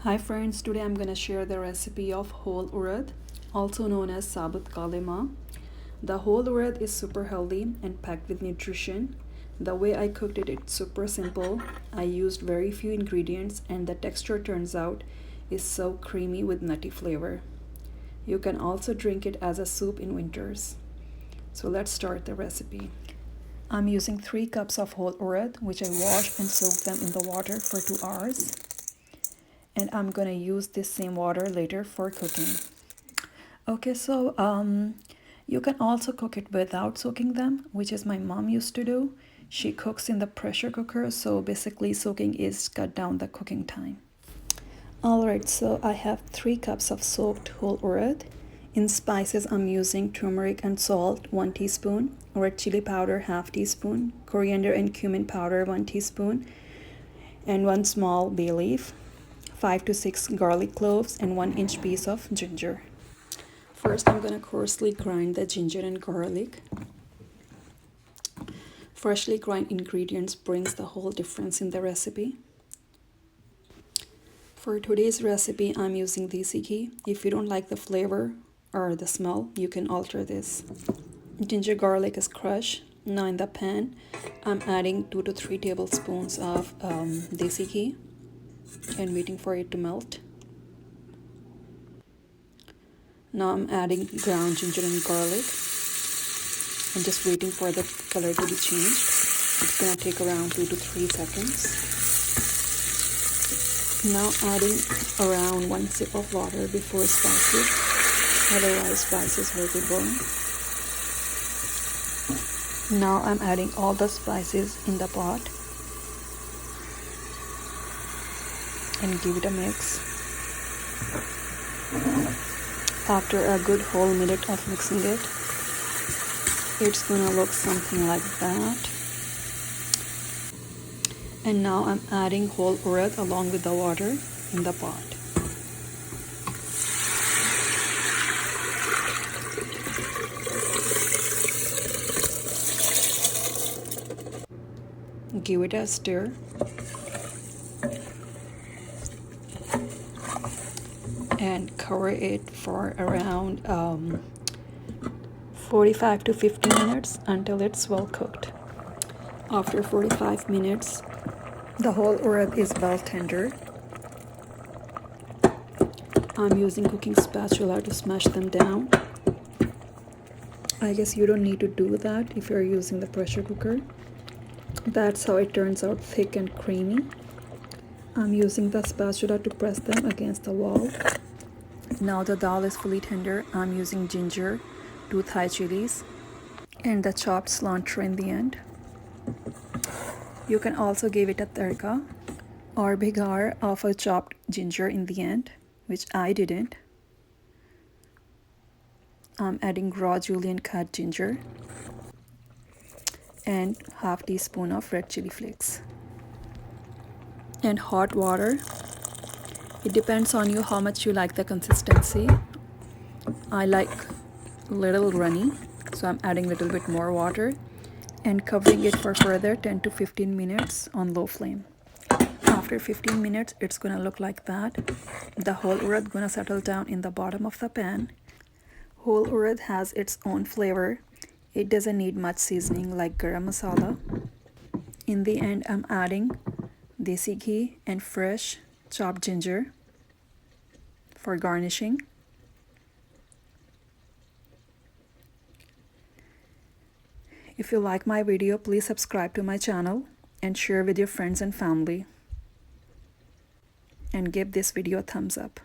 Hi friends, today I'm gonna share the recipe of whole urad, also known as Sabut Kalay. The whole urad is super healthy and packed with nutrition. The way I cooked it, it's super simple. I used very few ingredients and the texture turns out is so creamy with nutty flavor. You can also drink it as a soup in winters. So let's start the recipe. I'm using 3 cups of whole urad, which I washed and soaked them in the water for 2 hours. And I'm gonna use this same water later for cooking. Okay, so you can also cook it without soaking them, which is my mom used to do. She cooks in the pressure cooker, so basically soaking is cut down the cooking time. Alright, so I have 3 cups of soaked whole urad. In spices, I'm using turmeric and salt 1 teaspoon, red chili powder 1/2 teaspoon, coriander and cumin powder 1 teaspoon, and 1 small bay leaf, 5 to 6 garlic cloves, and 1-inch piece of ginger. First, I'm going to coarsely grind the ginger and garlic. Freshly ground ingredients brings the whole difference in the recipe. For today's recipe, I'm using desi ghee. If you don't like the flavor or the smell, you can alter this. Ginger garlic is crushed. Now in the pan, I'm adding 2 to 3 tablespoons of desi ghee and waiting for it to melt. Now I'm adding ground ginger and garlic and just waiting for the color to be changed. It's gonna take around 2 to 3 seconds. Now adding around 1 sip of water before spices, otherwise spices will be burned. Now I'm adding all the spices in the pot and give it a mix. After a good whole minute of mixing it, it's gonna look something like that. And now I'm adding whole urad along with the water in the pot. Give it a stir. And cover it for around 45 to 50 minutes until it's well cooked. After 45 minutes, the whole urad is well tender. I'm using cooking spatula to smash them down. I guess you don't need to do that if you're using the pressure cooker. That's how it turns out thick and creamy. I'm using the spatula to press them against the wall. Now the dal is fully tender. I'm using ginger, 2 Thai chilies, and the chopped cilantro in the end. You can also give it a tadka or bhigar of a chopped ginger in the end, which I didn't. I'm adding raw julienne cut ginger and 1/2 teaspoon of red chili flakes. And hot water. It depends on you how much you like the consistency. I like little runny, so I'm adding a little bit more water and covering it for further 10 to 15 minutes on low flame. After 15 minutes, it's gonna look like that. The whole urad gonna settle down in the bottom of the pan. Whole urad has its own flavor. It doesn't need much seasoning like garam masala. In the end, I'm adding desi ghee and fresh chopped ginger for garnishing. If you like my video, please subscribe to my channel and share with your friends and family. And give this video a thumbs up.